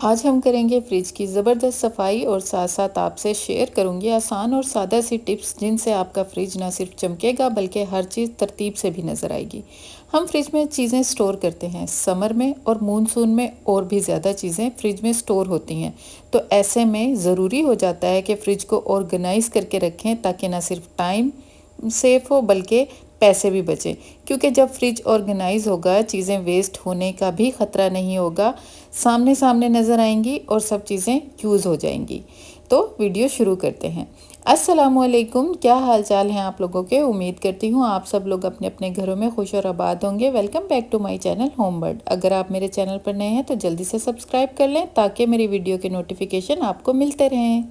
आज हम करेंगे फ्रिज की ज़बरदस्त सफाई और साथ साथ आपसे शेयर करूंगी आसान और सादा सी टिप्स जिनसे आपका फ्रिज ना सिर्फ चमकेगा बल्कि हर चीज़ तरतीब से भी नज़र आएगी। हम फ्रिज में चीज़ें स्टोर करते हैं, समर में और मानसून में और भी ज़्यादा चीज़ें फ्रिज में स्टोर होती हैं। तो ऐसे में ज़रूरी हो जाता है कि फ़्रिज को ऑर्गेनाइज़ करके रखें ताकि ना सिर्फ टाइम सेफ हो बल्कि पैसे भी बचें। क्योंकि जब फ्रिज ऑर्गेनाइज होगा चीज़ें वेस्ट होने का भी ख़तरा नहीं होगा, सामने सामने नज़र आएंगी और सब चीज़ें यूज़ हो जाएंगी। तो वीडियो शुरू करते हैं। अस्सलामुअलैकुम, क्या हाल चाल हैं आप लोगों के। उम्मीद करती हूँ आप सब लोग अपने अपने घरों में खुश और आबाद होंगे। Welcome back to my channel Homebird. अगर आप मेरे चैनल पर नए हैं तो जल्दी से सब्सक्राइब कर लें ताकि मेरी वीडियो के नोटिफिकेशन आपको मिलते रहें।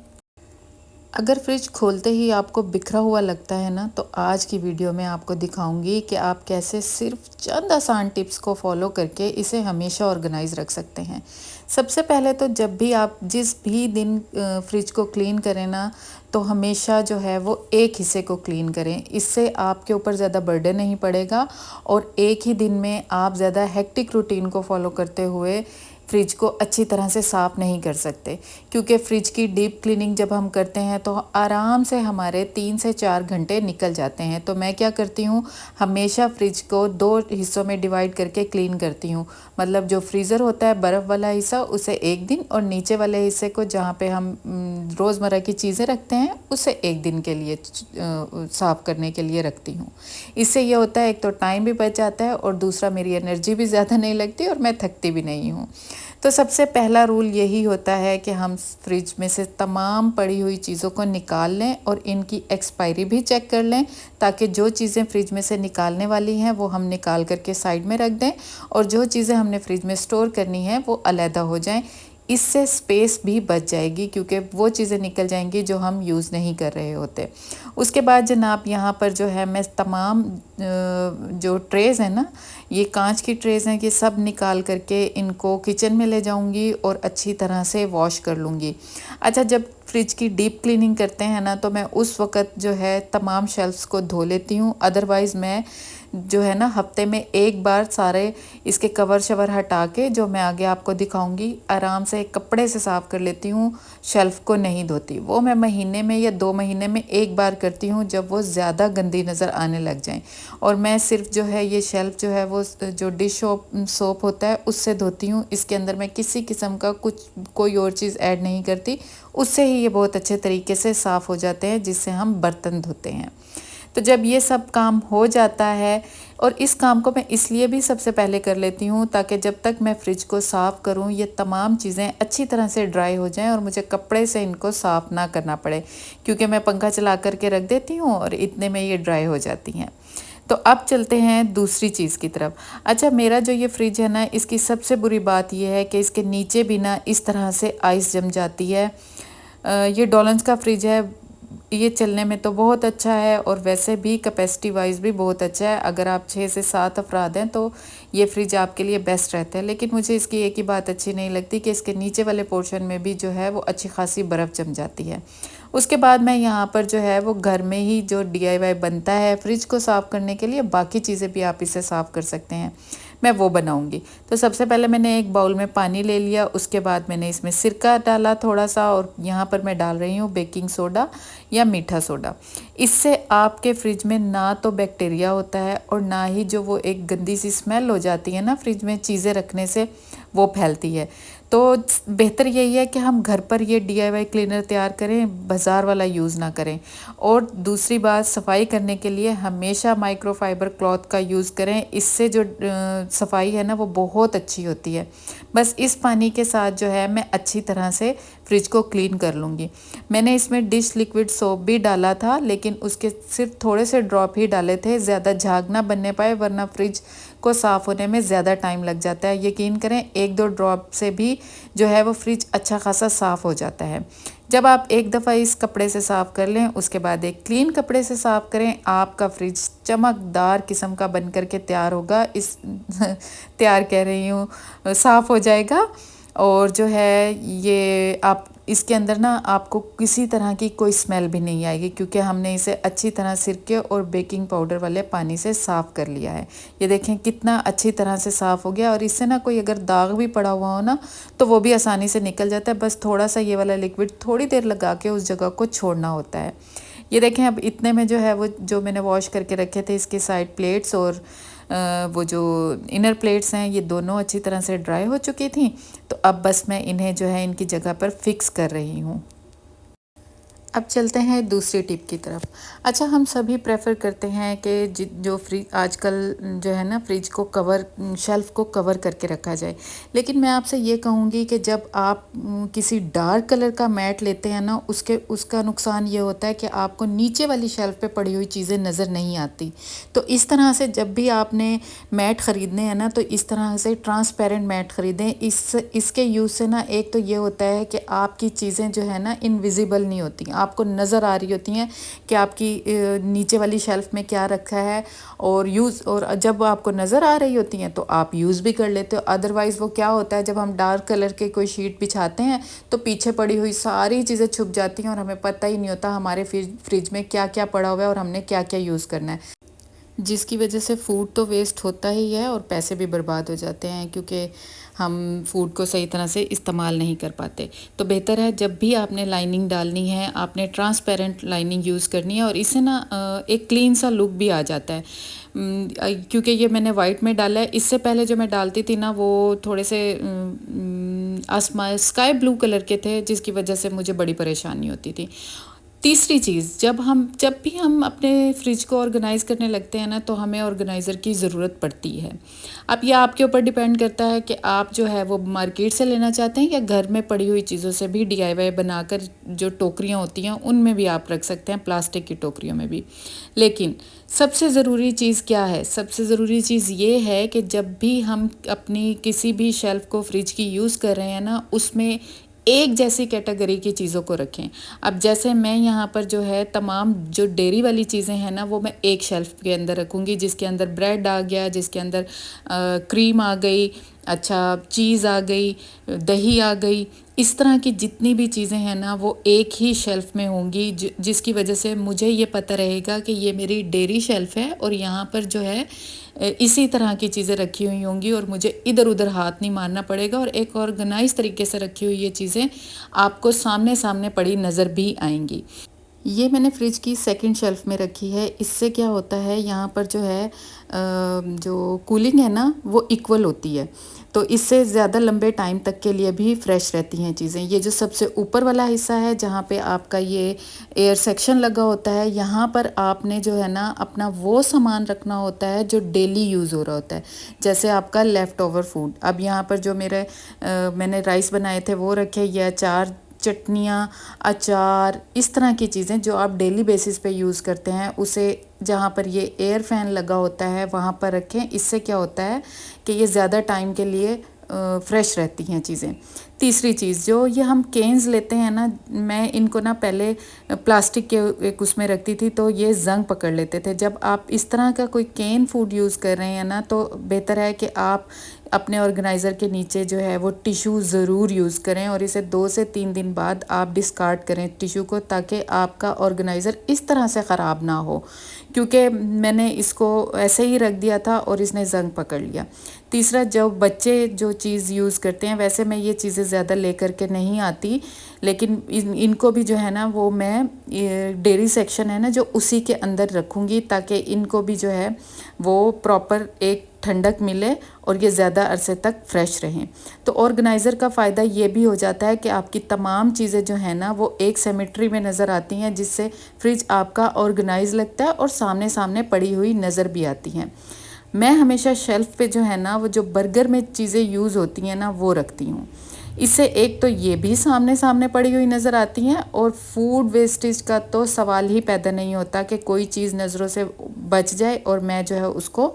अगर फ्रिज खोलते ही आपको बिखरा हुआ लगता है ना, तो आज की वीडियो में आपको दिखाऊंगी कि आप कैसे सिर्फ चंद आसान टिप्स को फॉलो करके इसे हमेशा ऑर्गेनाइज रख सकते हैं। सबसे पहले तो जब भी आप जिस भी दिन फ्रिज को क्लीन करें ना, तो हमेशा जो है वो एक हिस्से को क्लीन करें। इससे आपके ऊपर ज़्यादा बर्डन नहीं पड़ेगा और एक ही दिन में आप ज़्यादा हेक्टिक रूटीन को फॉलो करते हुए फ्रिज को अच्छी तरह से साफ़ नहीं कर सकते। क्योंकि फ्रिज की डीप क्लीनिंग जब हम करते हैं तो आराम से हमारे 3 से 4 घंटे निकल जाते हैं। तो मैं क्या करती हूँ, हमेशा फ्रिज को 2 हिस्सों में डिवाइड करके क्लीन करती हूँ। मतलब जो फ्रीज़र होता है बर्फ़ वाला हिस्सा, उसे एक दिन, और नीचे वाले हिस्से को जहाँ पे हम रोज़मर्रा की चीज़ें रखते हैं उसे एक दिन के लिए साफ़ करने के लिए रखती हूँ। इससे ये होता है, एक तो टाइम भी बच जाता है और दूसरा मेरी एनर्जी भी ज़्यादा नहीं लगती और मैं थकती भी नहीं हूँ। तो सबसे पहला रूल यही होता है कि हम फ्रिज में से तमाम पड़ी हुई चीज़ों को निकाल लें और इनकी एक्सपायरी भी चेक कर लें, ताकि जो चीज़ें फ्रिज में से निकालने वाली हैं वो हम निकाल करके साइड में रख दें और जो चीज़ें हमने फ्रिज में स्टोर करनी है वो अलहदा हो जाएं। इससे स्पेस भी बच जाएगी क्योंकि वो चीज़ें निकल जाएंगी जो हम यूज़ नहीं कर रहे होते। उसके बाद जनाब यहाँ पर जो है मैं तमाम जो ट्रेज़ हैं ना, ये कांच की ट्रेज़ हैं, ये सब निकाल करके इनको किचन में ले जाऊंगी और अच्छी तरह से वॉश कर लूँगी। अच्छा, जब फ्रिज की डीप क्लीनिंग करते हैं ना, तो मैं उस वक़्त जो है तमाम शेल्फ्स को धो लेती हूँ। अदरवाइज़ मैं जो है ना हफ्ते में एक बार सारे इसके कवर शवर हटा के, जो मैं आगे आपको दिखाऊंगी, आराम से एक कपड़े से साफ़ कर लेती हूँ। शेल्फ़ को नहीं धोती। वो मैं महीने में या 2 महीने में एक बार करती हूँ जब वो ज़्यादा गंदी नज़र आने लग जाएं। और मैं सिर्फ जो है ये शेल्फ़ जो है वो जो डिश सोप होता है उससे धोती हूँ। इसके अंदर मैं किसी किस्म का कोई और चीज़ ऐड नहीं करती। उससे ही ये बहुत अच्छे तरीके से साफ़ हो जाते हैं, जिससे हम बर्तन धोते हैं। तो जब ये सब काम हो जाता है, और इस काम को मैं इसलिए भी सबसे पहले कर लेती हूँ ताकि जब तक मैं फ्रिज को साफ़ करूँ ये तमाम चीज़ें अच्छी तरह से ड्राई हो जाएं और मुझे कपड़े से इनको साफ़ ना करना पड़े, क्योंकि मैं पंखा चला करके रख देती हूँ और इतने में ये ड्राई हो जाती हैं। तो अब चलते हैं दूसरी चीज़ की तरफ। अच्छा, मेरा जो ये फ्रिज है ना, इसकी सबसे बुरी बात यह है कि इसके नीचे भी ना इस तरह से आइस जम जाती है। ये डॉलन्स का फ्रिज है। ये चलने में तो बहुत अच्छा है और वैसे भी कैपेसिटी वाइज भी बहुत अच्छा है। अगर आप 6 से 7 अफराद हैं तो ये फ्रिज आपके लिए बेस्ट रहता है। लेकिन मुझे इसकी एक ही बात अच्छी नहीं लगती कि इसके नीचे वाले पोर्शन में भी जो है वो अच्छी खासी बर्फ़ जम जाती है। उसके बाद मैं यहाँ पर जो है वो घर में ही जो DIY बनता है फ्रिज को साफ़ करने के लिए, बाकी चीज़ें भी आप इसे साफ़ कर सकते हैं, मैं वो बनाऊंगी। तो सबसे पहले मैंने एक बाउल में पानी ले लिया। उसके बाद मैंने इसमें सिरका डाला थोड़ा सा, और यहाँ पर मैं डाल रही हूँ बेकिंग सोडा या मीठा सोडा। इससे आपके फ्रिज में ना तो बैक्टीरिया होता है और ना ही जो वो एक गंदी सी स्मेल हो जाती है ना फ्रिज में चीज़ें रखने से, वो फैलती है। तो बेहतर यही है कि हम घर पर ये DIY क्लीनर तैयार करें, बाज़ार वाला यूज़ ना करें। और दूसरी बात, सफाई करने के लिए हमेशा माइक्रोफाइबर क्लॉथ का यूज़ करें। इससे जो सफाई है ना वो बहुत अच्छी होती है। बस इस पानी के साथ जो है मैं अच्छी तरह से फ्रिज को क्लीन कर लूँगी। मैंने इसमें डिश लिक्विड सोप भी डाला था, लेकिन उसके सिर्फ थोड़े से ड्रॉप ही डाले थे, ज़्यादा झाग ना बनने पाए, वरना फ्रिज को साफ़ होने में ज़्यादा टाइम लग जाता है। यकीन करें, 1-2 ड्रॉप से भी जो है वो फ्रिज अच्छा खासा साफ़ हो जाता है। जब आप एक दफ़ा इस कपड़े से साफ़ कर लें, उसके बाद एक क्लीन कपड़े से साफ़ करें, आपका फ्रिज चमकदार किस्म का बन कर के तैयार होगा। तैयार कह रही हूँ, साफ़ हो जाएगा। और जो है ये आप इसके अंदर ना आपको किसी तरह की कोई स्मेल भी नहीं आएगी, क्योंकि हमने इसे अच्छी तरह सिरके और बेकिंग पाउडर वाले पानी से साफ़ कर लिया है। ये देखें कितना अच्छी तरह से साफ़ हो गया, और इससे ना कोई अगर दाग भी पड़ा हुआ हो ना तो वो भी आसानी से निकल जाता है। बस थोड़ा सा ये वाला लिक्विड थोड़ी देर लगा के उस जगह को छोड़ना होता है। ये देखें अब इतने में जो है वो जो मैंने वॉश करके रखे थे इसके साइड प्लेट्स और वो जो इनर प्लेट्स हैं ये दोनों अच्छी तरह से ड्राई हो चुकी थी। तो अब बस मैं इन्हें जो है इनकी जगह पर फिक्स कर रही हूँ। अब चलते हैं दूसरी टिप की तरफ। अच्छा, हम सभी प्रेफर करते हैं कि जो फ्रिज आजकल जो है ना फ्रिज को कवर शेल्फ़ को कवर करके रखा जाए। लेकिन मैं आपसे ये कहूँगी कि जब आप किसी डार्क कलर का मैट लेते हैं ना उसका नुकसान ये होता है कि आपको नीचे वाली शेल्फ़ पे पड़ी हुई चीज़ें नज़र नहीं आती। तो इस तरह से जब भी आपने मैट ख़रीदने हैं ना तो इस तरह से ट्रांसपेरेंट मैट ख़रीदें। इसके यूज़ से ना एक तो ये होता है कि आपकी चीज़ें जो है ना इनविजिबल नहीं होती, आपको नज़र आ रही होती हैं कि आपकी नीचे वाली शेल्फ़ में क्या रखा है, और जब आपको नज़र आ रही होती हैं तो आप यूज़ भी कर लेते हो। अदरवाइज़ वो क्या होता है, जब हम डार्क कलर के कोई शीट बिछाते हैं तो पीछे पड़ी हुई सारी चीज़ें छुप जाती हैं और हमें पता ही नहीं होता हमारे फ्रिज में क्या क्या पड़ा हुआ है और हमने क्या क्या यूज़ करना है, जिसकी वजह से फ़ूड तो वेस्ट होता ही है और पैसे भी बर्बाद हो जाते हैं, क्योंकि हम फ़ूड को सही तरह से इस्तेमाल नहीं कर पाते। तो बेहतर है जब भी आपने लाइनिंग डालनी है आपने ट्रांसपेरेंट लाइनिंग यूज़ करनी है, और इससे ना एक क्लीन सा लुक भी आ जाता है। क्योंकि ये मैंने वाइट में डाला है, इससे पहले जो मैं डालती थी ना वो थोड़े से आसमान स्काई ब्लू कलर के थे, जिसकी वजह से मुझे बड़ी परेशानी होती थी। तीसरी चीज़, जब भी हम अपने फ्रिज को ऑर्गेनाइज़ करने लगते हैं ना तो हमें ऑर्गेनाइज़र की ज़रूरत पड़ती है। अब ये आपके ऊपर डिपेंड करता है कि आप जो है वो मार्केट से लेना चाहते हैं या घर में पड़ी हुई चीज़ों से भी DIY बनाकर जो टोकरियाँ होती हैं उनमें भी आप रख सकते हैं, प्लास्टिक की टोकरियों में भी। लेकिन सबसे ज़रूरी चीज़ क्या है? सबसे ज़रूरी चीज़ ये है कि जब भी हम अपनी किसी भी शेल्फ़ को फ्रिज की यूज़ कर रहे हैं ना उसमें एक जैसी कैटेगरी की चीज़ों को रखें। अब जैसे मैं यहाँ पर जो है तमाम जो डेयरी वाली चीज़ें हैं ना वो मैं एक शेल्फ़ के अंदर रखूँगी, जिसके अंदर ब्रेड आ गया, जिसके अंदर क्रीम आ गई, अच्छा चीज़ आ गई, दही आ गई। इस तरह की जितनी भी चीज़ें हैं ना वो एक ही शेल्फ़ में होंगी, जिसकी वजह से मुझे ये पता रहेगा कि ये मेरी डेयरी शेल्फ़ है और यहाँ पर जो है इसी तरह की चीज़ें रखी हुई होंगी और मुझे इधर उधर हाथ नहीं मारना पड़ेगा, और एक ऑर्गेनाइज तरीके से रखी हुई ये चीज़ें आपको सामने सामने पड़ी नज़र भी आएंगी। ये मैंने फ्रिज की सेकंड शेल्फ़ में रखी है। इससे क्या होता है, यहाँ पर जो है जो कूलिंग है ना वो इक्वल होती है, तो इससे ज़्यादा लंबे टाइम तक के लिए भी फ्रेश रहती हैं चीज़ें। ये जो सबसे ऊपर वाला हिस्सा है जहाँ पे आपका ये एयर सेक्शन लगा होता है, यहाँ पर आपने जो है ना अपना वो सामान रखना होता है जो डेली यूज़ हो रहा होता है, जैसे आपका लेफ़्ट ओवर फूड। अब यहाँ पर जो मैंने राइस बनाए थे वो रखे, ये अचार, चटनियाँ, अचार, इस तरह की चीज़ें जो आप डेली बेसिस पे यूज़ करते हैं उसे जहाँ पर ये एयर फैन लगा होता है वहाँ पर रखें। इससे क्या होता है कि ये ज़्यादा टाइम के लिए फ्रेश रहती हैं चीज़ें। तीसरी चीज़, जो ये हम केन्स लेते हैं ना, मैं इनको ना पहले प्लास्टिक के एक उसमें रखती थी तो ये ज़ंग पकड़ लेते थे। जब आप इस तरह का कोई केन फूड यूज़ कर रहे हैं ना तो बेहतर है कि आप अपने ऑर्गेनाइज़र के नीचे जो है वो टिश्यू ज़रूर यूज़ करें और इसे 2 से 3 दिन बाद आप डिस्कार्ड करें टिश्यू को, ताकि आपका ऑर्गेनाइज़र इस तरह से ख़राब ना हो, क्योंकि मैंने इसको ऐसे ही रख दिया था और इसने ज़ंग पकड़ लिया। तीसरा, जब बच्चे जो चीज़ यूज़ करते हैं, वैसे मैं ये चीज़ें ज़्यादा लेकर के नहीं आती, लेकिन इनको भी जो है ना वो मैं डेयरी सेक्शन है ना जो उसी के अंदर रखूँगी, ताकि इनको भी जो है वो प्रॉपर एक ठंडक मिले और ये ज़्यादा अरसे तक फ्रेश रहें। तो ऑर्गेनाइज़र का फ़ायदा ये भी हो जाता है कि आपकी तमाम चीज़ें जो हैं ना वो एक सिमेट्री में नज़र आती हैं, जिससे फ्रिज आपका ऑर्गेनाइज लगता है और सामने सामने पड़ी हुई नज़र भी आती हैं। मैं हमेशा शेल्फ़ पे जो है ना वो जो बर्गर में चीज़ें यूज़ होती हैं ना वो रखती हूँ। इससे एक तो ये भी सामने सामने पड़ी हुई नज़र आती हैं, और फूड वेस्टेज का तो सवाल ही पैदा नहीं होता कि कोई चीज़ नज़रों से बच जाए और मैं जो है उसको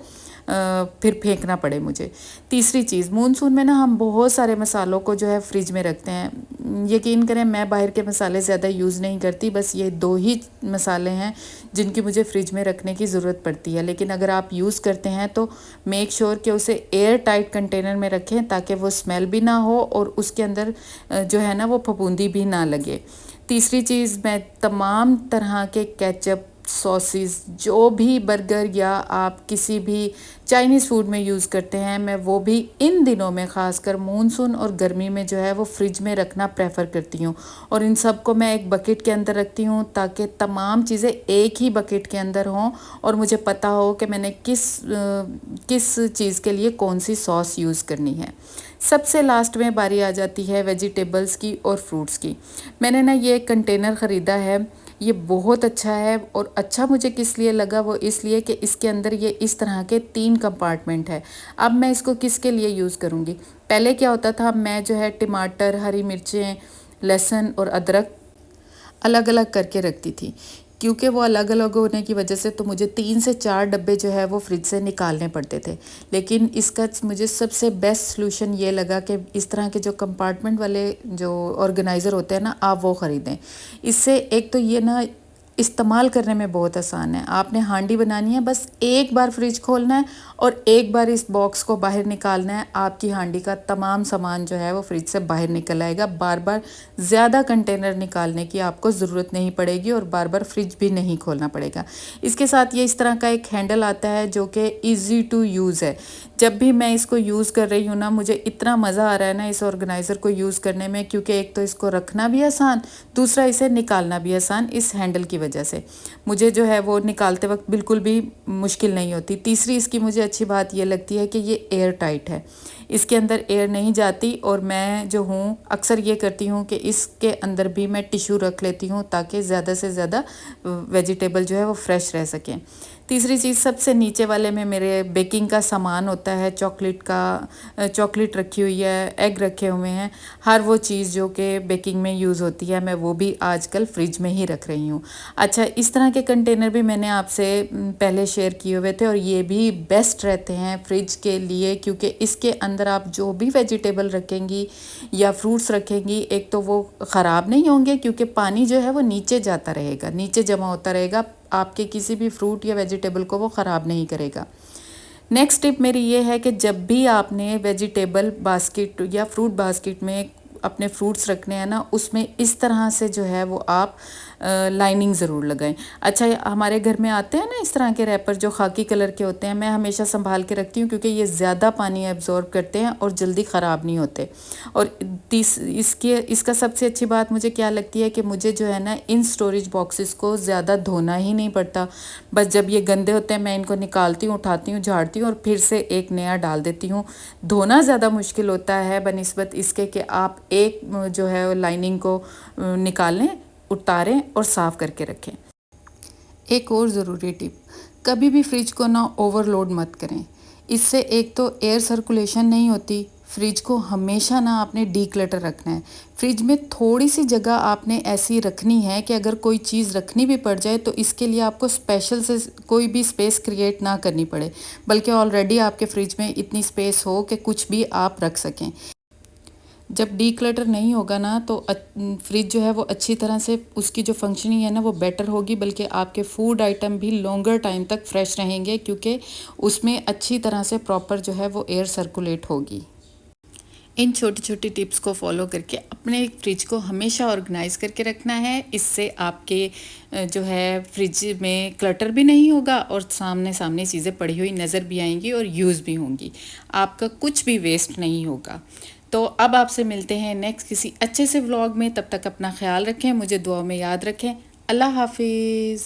फिर फेंकना पड़े मुझे। तीसरी चीज़, मानसून में ना हम बहुत सारे मसालों को जो है फ्रिज में रखते हैं। यकीन करें मैं बाहर के मसाले ज़्यादा यूज़ नहीं करती, बस ये 2 ही मसाले हैं जिनकी मुझे फ्रिज में रखने की ज़रूरत पड़ती है। लेकिन अगर आप यूज़ करते हैं तो मेक श्योर कि उसे एयर टाइट कंटेनर में रखें ताकि वो स्मेल भी ना हो और उसके अंदर जो है ना वो फफूंदी भी ना लगे। तीसरी चीज़, मैं तमाम तरह के केचप, सॉसेस, जो भी बर्गर या आप किसी भी चाइनीज़ फूड में यूज़ करते हैं, मैं वो भी इन दिनों में ख़ासकर मानसून और गर्मी में जो है वो फ्रिज में रखना प्रेफर करती हूँ। और इन सब को मैं एक बकेट के अंदर रखती हूँ ताकि तमाम चीज़ें एक ही बकेट के अंदर हों और मुझे पता हो कि मैंने किस चीज़ के लिए कौन सी सॉस यूज़ करनी है। सबसे लास्ट में बारी आ जाती है वेजिटेबल्स की और फ्रूट्स की। मैंने ना ये कंटेनर ख़रीदा है, ये बहुत अच्छा है। और अच्छा मुझे किस लिए लगा, वो इसलिए कि इसके अंदर ये इस तरह के 3 कंपार्टमेंट है। अब मैं इसको किसके लिए यूज़ करूँगी। पहले क्या होता था, मैं जो है टमाटर, हरी मिर्चें, लहसुन और अदरक अलग अलग करके रखती थी। क्योंकि वो अलग अलग होने की वजह से तो मुझे 3 से 4 डब्बे जो है वो फ्रिज से निकालने पड़ते थे। लेकिन इसका मुझे सबसे बेस्ट सलूशन ये लगा कि इस तरह के जो कंपार्टमेंट वाले जो ऑर्गेनाइज़र होते हैं ना, आप वो ख़रीदें। इससे एक तो ये ना इस्तेमाल करने में बहुत आसान है। आपने हांडी बनानी है, बस एक बार फ्रिज खोलना है और एक बार इस बॉक्स को बाहर निकालना है, आपकी हांडी का तमाम सामान जो है वो फ्रिज से बाहर निकल आएगा। बार बार ज़्यादा कंटेनर निकालने की आपको ज़रूरत नहीं पड़ेगी और बार बार फ्रिज भी नहीं खोलना पड़ेगा। इसके साथ ये इस तरह का एक हैंडल आता है जो कि ईज़ी टू यूज़ है। जब भी मैं इसको यूज़ कर रही हूँ ना, मुझे इतना मज़ा आ रहा है ना इस ऑर्गेनाइज़र को यूज़ करने में, क्योंकि एक तो इसको रखना भी आसान, दूसरा इसे निकालना भी आसान। इस हैंडल की वजह से मुझे जो है वो निकालते वक्त बिल्कुल भी मुश्किल नहीं होती। तीसरी इसकी मुझे अच्छी बात ये लगती है कि ये एयर टाइट है, इसके अंदर एयर नहीं जाती। और मैं जो हूँ अक्सर ये करती हूँ कि इसके अंदर भी मैं टिश्यू रख लेती हूँ ताकि ज़्यादा से ज़्यादा वेजिटेबल जो है वो फ्रेश रह सकें। तीसरी चीज़, सबसे नीचे वाले में मेरे बेकिंग का सामान होता है, चॉकलेट रखी हुई है, एग रखे हुए हैं, हर वो चीज़ जो कि बेकिंग में यूज़ होती है मैं वो भी आजकल फ्रिज में ही रख रही हूँ। अच्छा, इस तरह के कंटेनर भी मैंने आपसे पहले शेयर किए हुए थे और ये भी बेस्ट रहते हैं फ्रिज के लिए, क्योंकि इसके अंदर आप जो भी वेजिटेबल रखेंगी या फ्रूट्स रखेंगी, एक तो वो ख़राब नहीं होंगे क्योंकि पानी जो है वो नीचे जाता रहेगा, नीचे जमा होता रहेगा, आपके किसी भी फ्रूट या वेजिटेबल को वो ख़राब नहीं करेगा। नेक्स्ट टिप मेरी ये है कि जब भी आपने वेजिटेबल बास्केट या फ्रूट बास्केट में अपने फ्रूट्स रखने हैं ना, उसमें इस तरह से जो है वो आप लाइनिंग ज़रूर लगाएं। अच्छा, हमारे घर में आते हैं ना इस तरह के रैपर जो खाकी कलर के होते हैं, मैं हमेशा संभाल के रखती हूँ क्योंकि ये ज़्यादा पानी एब्जॉर्ब करते हैं और जल्दी ख़राब नहीं होते। और इसका सबसे अच्छी बात मुझे क्या लगती है कि मुझे जो है ना इन स्टोरेज बॉक्सेस को ज़्यादा धोना ही नहीं पड़ता। बस जब ये गंदे होते हैं मैं इनको निकालती हूँ, उठाती हूँ, झाड़ती हूँ और फिर से एक नया डाल देती हूँ। धोना ज़्यादा मुश्किल होता है बनिस्बत इसके कि आप एक जो है लाइनिंग को निकालें, उतारें और साफ़ करके रखें। एक और ज़रूरी टिप, कभी भी फ्रिज को ना ओवरलोड मत करें। इससे एक तो एयर सर्कुलेशन नहीं होती, फ्रिज को हमेशा ना आपने डीक्लटर रखना है। फ्रिज में थोड़ी सी जगह आपने ऐसी रखनी है कि अगर कोई चीज़ रखनी भी पड़ जाए तो इसके लिए आपको स्पेशल से कोई भी स्पेस क्रिएट ना करनी पड़े, बल्कि ऑलरेडी आपके फ्रिज में इतनी स्पेस हो कि कुछ भी आप रख सकें। जब डीक्लटर नहीं होगा ना तो फ्रिज जो है वो अच्छी तरह से उसकी जो फंक्शनिंग है ना वो बेटर होगी, बल्कि आपके फूड आइटम भी लॉन्गर टाइम तक फ्रेश रहेंगे क्योंकि उसमें अच्छी तरह से प्रॉपर जो है वो एयर सर्कुलेट होगी। इन छोटी छोटी टिप्स को फॉलो करके अपने फ्रिज को हमेशा ऑर्गेनाइज करके रखना है। इससे आपके जो है फ्रिज में क्लटर भी नहीं होगा और सामने सामने चीज़ें पड़ी हुई नज़र भी आएंगी और यूज़ भी होंगी, आपका कुछ भी वेस्ट नहीं होगा। तो अब आपसे मिलते हैं नेक्स्ट किसी अच्छे से व्लॉग में, तब तक अपना ख्याल रखें, मुझे दुआ में याद रखें। अल्लाह हाफिज़।